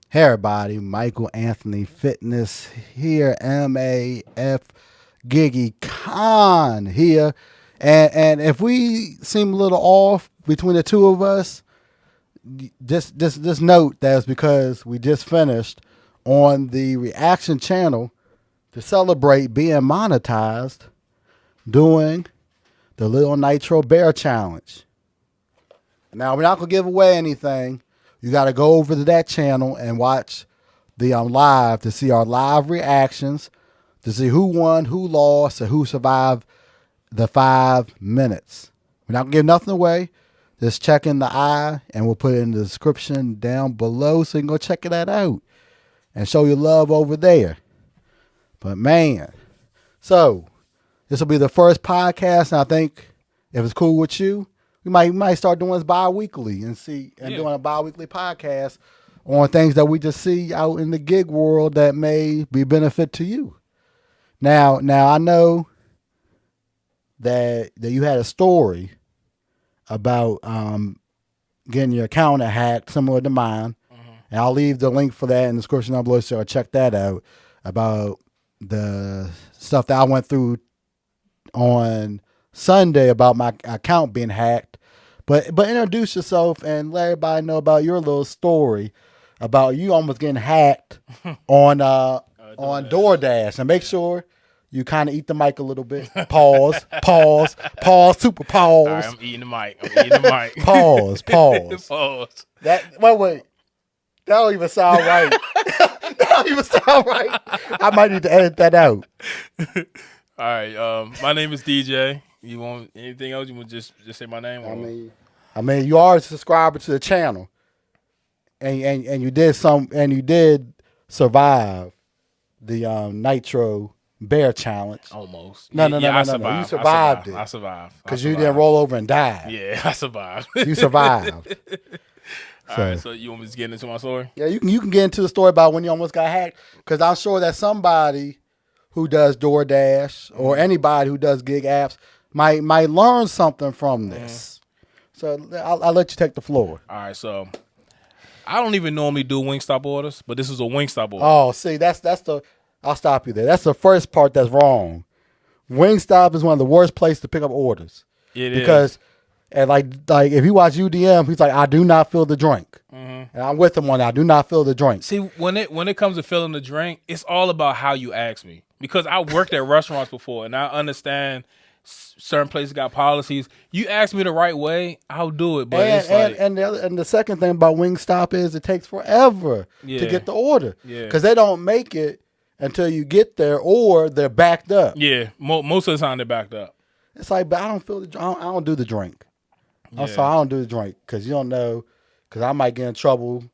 Hey everybody, Michael Anthony Fitness here, MAF GigEcon here. And if we seem a little off between the two of us, just note that it's because we just finished on the reaction channel to celebrate being monetized doing the Little Nitro Bear Challenge. Now, we're not going to give away anything. You got to go over to that channel and watch the live to see our live reactions, to see who won, who lost, and who survived the 5 minutes. We're not going to give nothing away. Just check in the eye, and we'll put it in the description down below so you can go check that out and show your love over there. But, man, so this will be the first podcast, and I think if it's cool with you, we might start doing this bi-weekly and doing a bi-weekly podcast on things that we just see out in the gig world that may be benefit to you. Now I know that you had a story about getting your account hacked similar to mine, and I'll leave the link for that in the description down below, so check that out, about the stuff that I went through on Sunday about my account being hacked. But introduce yourself and let everybody know about your little story about you almost getting hacked on DoorDash. And make sure you kind of eat the mic a little bit. Pause, super pause. All right, I'm eating the mic. Pause. Pause. Wait. That don't even sound right. That don't even sound right. I might need to edit that out. All right. My name is DJ. You want anything else? You want just say my name? I mean, you are a subscriber to the channel, and you did survive the Nitro Bear Challenge. Almost. No. You survived it. I survived because you didn't roll over and die. Yeah, I survived. You survived. All right. So you want me to get into my story? Yeah, you can get into the story about when you almost got hacked, because I'm sure that somebody who does DoorDash or anybody who does gig apps might learn something from this. So I'll let you take the floor. All right, so I don't even normally do Wingstop orders, but this is a Wingstop order. Oh, see, I'll stop you there. That's the first part that's wrong. Wingstop is one of the worst places to pick up orders. Because and like if you watch UDM, he's like, I do not fill the drink. And I'm with him on that. I do not fill the drink. See, when it comes to filling the drink, it's all about how you ask me. Because I worked at restaurants before, and I understand certain places got policies. You ask me the right way, I'll do it. But and the second thing about Wingstop is it takes forever to get the order. Because they don't make it until you get there, or they're backed up. Yeah, most of the time they're backed up. It's like, but I don't feel I don't do the drink. I don't do the drink because you don't know. Because I might get in trouble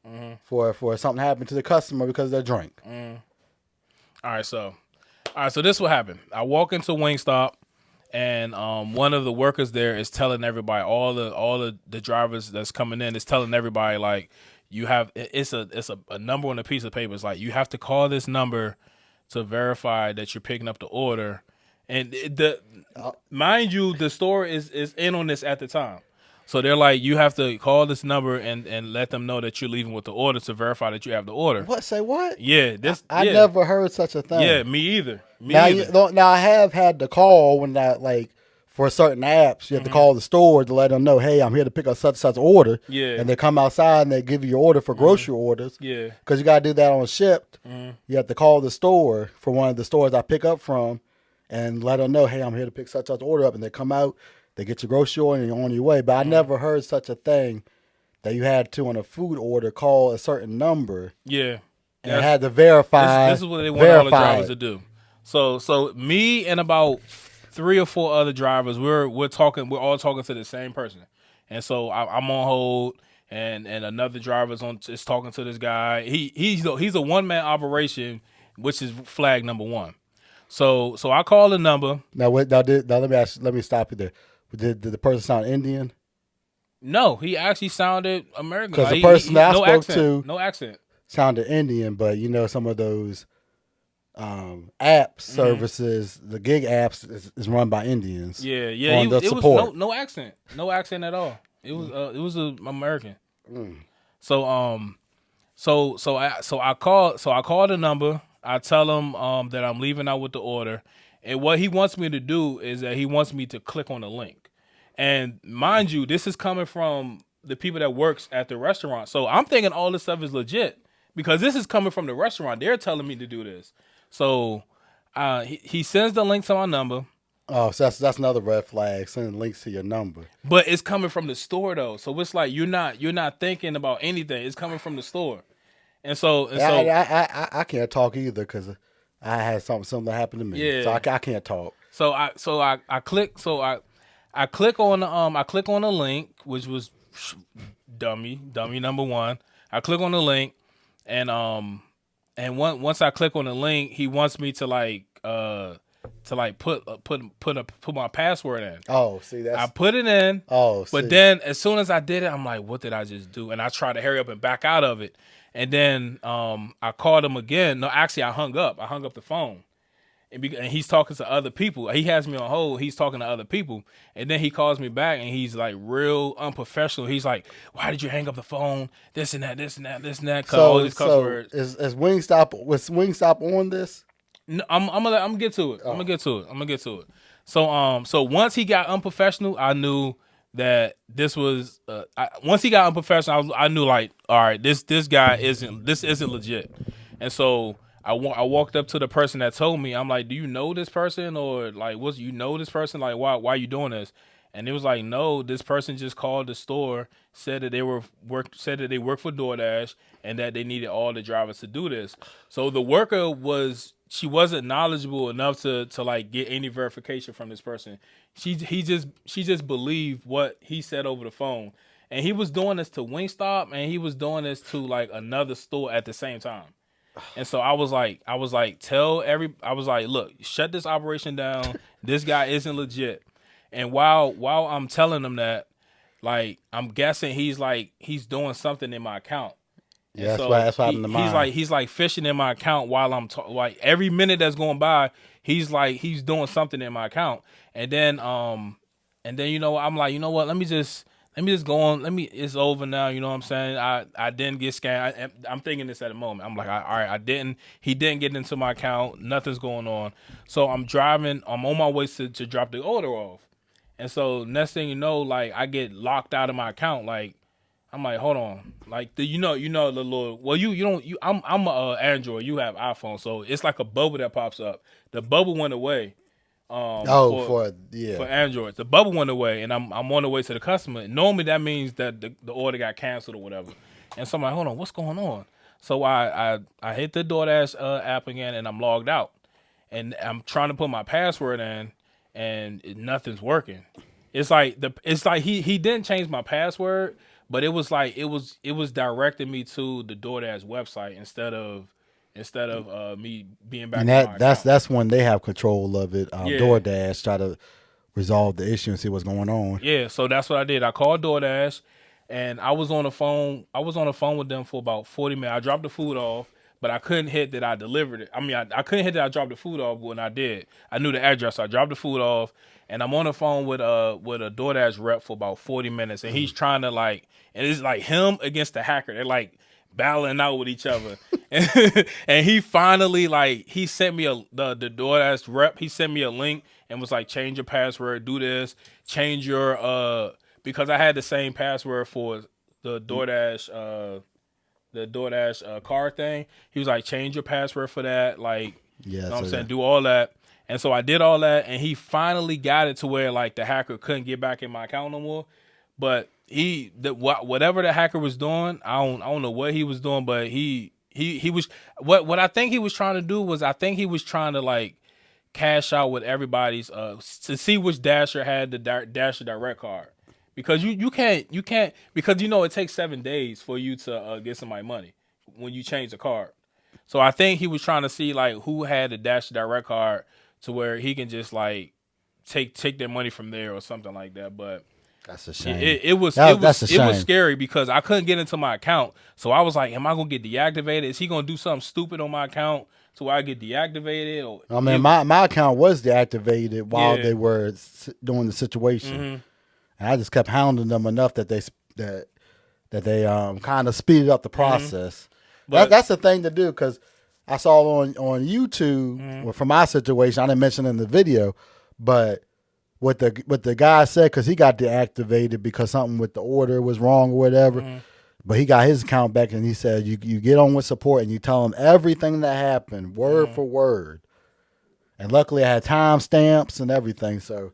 for something happening to the customer because of their drink. All right, so this what happened. I walk into Wingstop, and one of the workers there is telling everybody, all the drivers that's coming in is telling everybody, like, you have it's a number on a piece of paper. It's like, you have to call this number to verify that you're picking up the order. And mind you, the store is in on this at the time. So they're like, you have to call this number and let them know that you're leaving with the order to verify that you have the order. What? Say what? Yeah. I never heard such a thing. Yeah, me either. Now I have had to call when for certain apps, you have to call the store to let them know, hey, I'm here to pick up such order. Yeah. And they come outside and they give you your order for grocery orders. Yeah. Because you got to do that on Shipt. You have to call the store for one of the stores I pick up from and let them know, hey, I'm here to pick such order up. And they come out. They get your grocery order and you're on your way. But I never heard such a thing that you had to, on a food order, call a certain number. Yeah. And had to verify. This is what they want all the drivers to do. So me and about 3 or 4 other drivers, we're all talking to the same person. And so I'm on hold, and another driver's is talking to this guy. He's a one-man operation, which is flag number 1. So I call the number. Now let me stop you there. Did the person sound Indian? No, he actually sounded American. Because the person that I spoke to, no accent, sounded Indian. But you know, some of those app services, the gig apps is run by Indians. Yeah. It was no accent at all. It was American. So I call the number. I tell him that I'm leaving out with the order, and what he wants me to do is that he wants me to click on the link. And mind you, this is coming from the people that works at the restaurant. So I'm thinking all this stuff is legit because this is coming from the restaurant. They're telling me to do this. So he sends the link to my number. Oh, so that's another red flag. Sending links to your number. But it's coming from the store though. So it's like you're not thinking about anything. It's coming from the store. I can't talk either because I had something that happened to me. Yeah. So I can't talk. So I click on the link, which was dummy number one. I click on the link, and once I click on the link, he wants me to put my password in. Oh, see, I put it in. Oh, but then as soon as I did it, I'm like, what did I just do? And I tried to hurry up and back out of it. And then I called him again. No, actually, I hung up the phone. And he's talking to other people. He has me on hold. He's talking to other people. And then he calls me back, and he's like real unprofessional. He's like, why did you hang up the phone? This and that, this and that, this and that. So, all these cuss words. Was Wingstop on this? No, I'm gonna get to it. I'm gonna get to it. So once he got unprofessional, I knew that this was. Once he got unprofessional, I knew like, all right, this guy isn't legit. And so I walked up to the person that told me. I'm like, do you know this person or like you know this person? Like why are you doing this? And it was like, no, this person just called the store, said that they work for DoorDash and that they needed all the drivers to do this. So the worker wasn't knowledgeable enough to like get any verification from this person. She just believed what he said over the phone. And he was doing this to Wingstop and he was doing this to like another store at the same time. And so I was like, look, shut this operation down. This guy isn't legit. And while I'm telling him that, like, I'm guessing he's doing something in my account. Yeah, that's what happened to mine. He's like fishing in my account while I'm like every minute that's going by, he's doing something in my account. And then I'm like, you know what? Let me just go on. It's over now. You know what I'm saying? I didn't get scammed. I'm thinking this at the moment. I'm like, all right, he didn't get into my account. Nothing's going on. So I'm driving. I'm on my way to drop the order off. And so next thing you know, like I get locked out of my account. Like I'm like, hold on. Like the little. Well, I'm a Android. You have iPhone, so it's like a bubble that pops up. The bubble went away. For Android, the bubble went away, and I'm on the way to the customer. Normally, that means that the order got canceled or whatever. And so I'm like, hold on, what's going on? So I hit the DoorDash app again, and I'm logged out, and I'm trying to put my password in, and nothing's working. It's like he didn't change my password, but it was directing me to the DoorDash website instead of me being back. And that's when they have control of it. DoorDash try to resolve the issue and see what's going on. Yeah, so that's what I did. I called DoorDash, and I was on the phone. I was on the phone with them for about 40 minutes. I dropped the food off, but I couldn't hit that I delivered it. I mean, I couldn't hit that I dropped the food off. But when I did, I knew the address. So I dropped the food off, and I'm on the phone with a DoorDash rep for about 40 minutes, and he's trying to and it's like him against the hacker. They're like battling out with each other. And he finally he sent me the DoorDash rep. He sent me a link and was like, change your password, do this, change your because I had the same password for the DoorDash card thing. He was like, change your password for that, like you know what I'm saying, do all that. And so I did all that, and he finally got it to where like the hacker couldn't get back in my account no more. But whatever the hacker was doing, I don't know what he was doing, but he was what I think he was trying to do was I think he was trying to like cash out with everybody's to see which Dasher had the Dasher Direct card, because you can't because it takes 7 days for you to get somebody money when you change the card. So I think he was trying to see like who had the Dasher Direct card to where he can just like take their money from there or something like that. But that's a shame. It was scary because I couldn't get into my account. So I was like, am I gonna get deactivated? Is he gonna do something stupid on my account so I get deactivated? Or I mean, my account was deactivated while they were doing the situation, and I just kept hounding them enough that that they kind of speeded up the process. But- That's the thing to do, because I saw on YouTube, well, from my situation, I didn't mention it in the video, but what the guy said, because he got deactivated because something with the order was wrong or whatever, but he got his account back, and he said you get on with support and you tell them everything that happened, word for word. And luckily I had timestamps and everything, so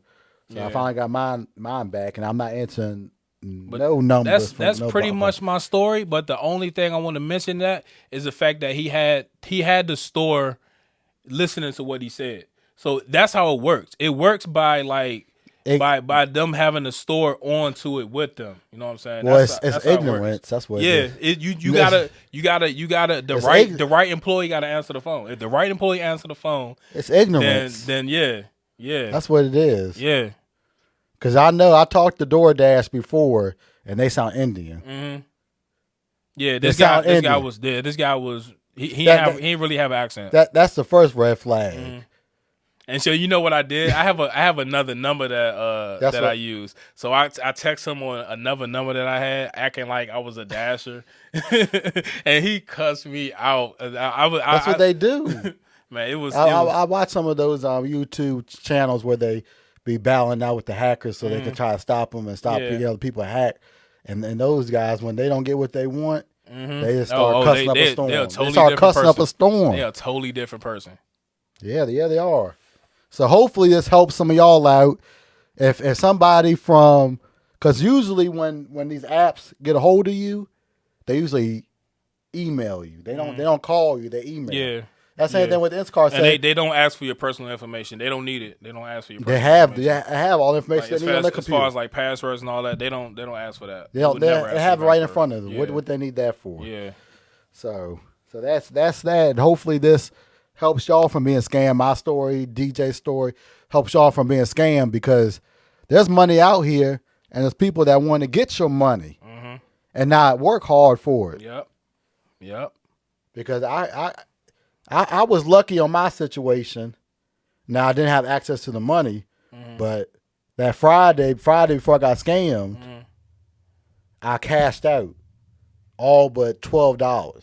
I finally got mine back, and I'm not answering no numbers. That's pretty much my story. But the only thing I want to mention that is the fact that he had the store listening to what he said. So that's how it works. It works by by them having the store onto it with them. You know what I'm saying? Well, that's it's how it ignorance. works. That's what. It is. You gotta the right employee gotta answer the phone. If the right employee answer the phone, It's ignorance. then yeah. That's what it is. Yeah. Because I know I talked to DoorDash before, and they sound Indian. Mm-hmm. Yeah, This guy was there. This guy was he didn't really have an accent. That's the first red flag. Mm-hmm. And so you know what I did? I have another number that I use. So I text him on another number that I had, acting like I was a dasher, and he cussed me out. That's what they do. Man, it was. I watch some of those YouTube channels where they be battling out with the hackers so they can try to stop them and stop the people hack. And those guys, when they don't get what they want, they just start cussing up a storm. They start cussing up a storm. They're a totally different person. Yeah, they are. So hopefully this helps some of y'all out. If somebody because usually when these apps get a hold of you, they usually email you. They don't call you. They email. Yeah. That's the same thing with Instacart. And they don't ask for your personal information. They don't need it. They don't ask for your personal information. They have all the information they need on their computer. As far as like passwords and all that, they don't ask for that. They have it right in front of them. Yeah. What they need that for. Yeah. So that's that. Hopefully this helps y'all from being scammed. My story, DJ's story, helps y'all from being scammed, because there's money out here, and there's people that want to get your money and not work hard for it. Yep. Because I was lucky on my situation. Now, I didn't have access to the money, but that Friday before I got scammed, I cashed out all but $12.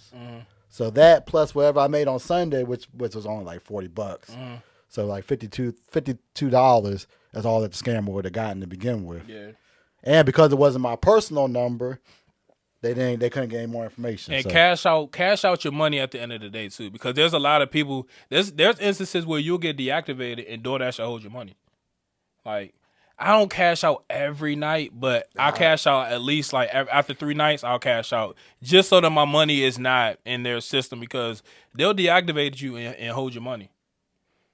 So that plus whatever I made on Sunday, which was only like $40. So like $52, that's all that the scammer would have gotten to begin with. Yeah. And because it wasn't my personal number, they couldn't get any more information. And cash out your money at the end of the day too, because there's a lot of people. There's instances where you'll get deactivated and DoorDash will hold your money. Like, I don't cash out every night, but I cash out at least like after 3 nights. I'll cash out just so that my money is not in their system, because they'll deactivate you and hold your money.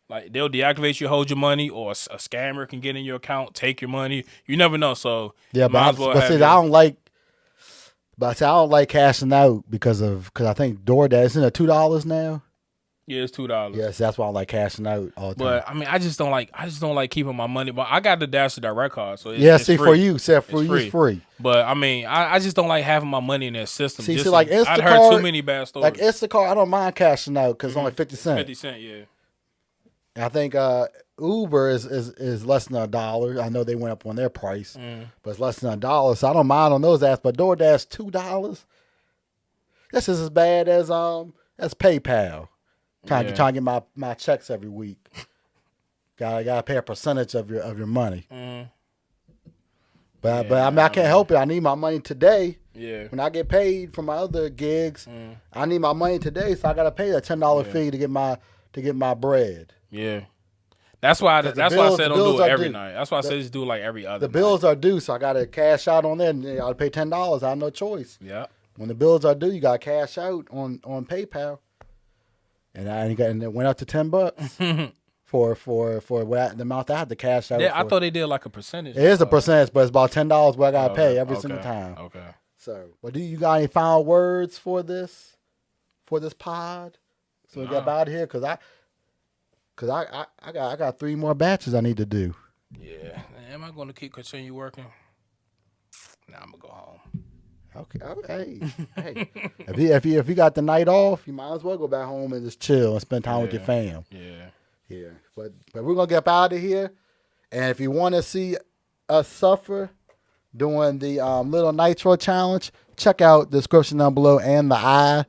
Like, they'll deactivate you, hold your money, or a scammer can get in your account, take your money. You never know. So yeah, I don't like cashing out because I think DoorDash isn't it $2 now. Yeah, it's $2. Yes, that's why I like cashing out all the time. But I mean, I just don't like keeping my money. But I got the Dash Direct card, so it's free. For you, it's free. But I mean, I just don't like having my money in their system. See, like Instacart, I'd heard too many bad stories. Like Instacart, I don't mind cashing out because it's only 50 cents. 50 cents, yeah. I think Uber is less than $1. I know they went up on their price, but it's less than $1, so I don't mind on those apps. But DoorDash $2. That's just as bad as PayPal. Trying to get my checks every week. Gotta pay a percentage of your money. But I mean, I can't help it. I need my money today. Yeah. When I get paid from my other gigs, I need my money today, so I gotta pay a $10 fee to get my bread. Yeah. That's why I said don't do it every night. That's why I said just do it like every other night. The bills are due, so I gotta cash out on there, and I gotta pay $10. I have no choice. Yeah. When the bills are due, you gotta cash out on PayPal. And it went up to $10 for the amount I had to cash out. Yeah, I thought they did like a percentage. It is a percentage, but it's about $10 what I gotta pay every single time. Okay. So, but do you got any final words for this pod? So we get out of here, cause I got 3 more batches I need to do. Yeah. Am I going to continue working? Nah, I'm gonna go home. Okay. Hey. If you got the night off, you might as well go back home and just chill and spend time with your fam. Yeah. But we're gonna get up out of here. And if you want to see us suffer doing the Little Nitro Challenge, check out the description down below and the eye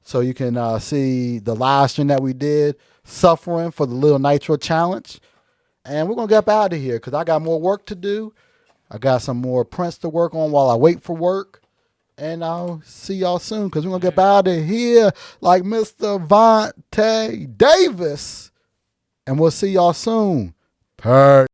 so you can see the live stream that we did, suffering for the Little Nitro Challenge. And we're going to get up out of here because I got more work to do. I got some more prints to work on while I wait for work. And I'll see y'all soon because we're going to get out of here like Mr. Vontae Davis. And we'll see y'all soon. Peace.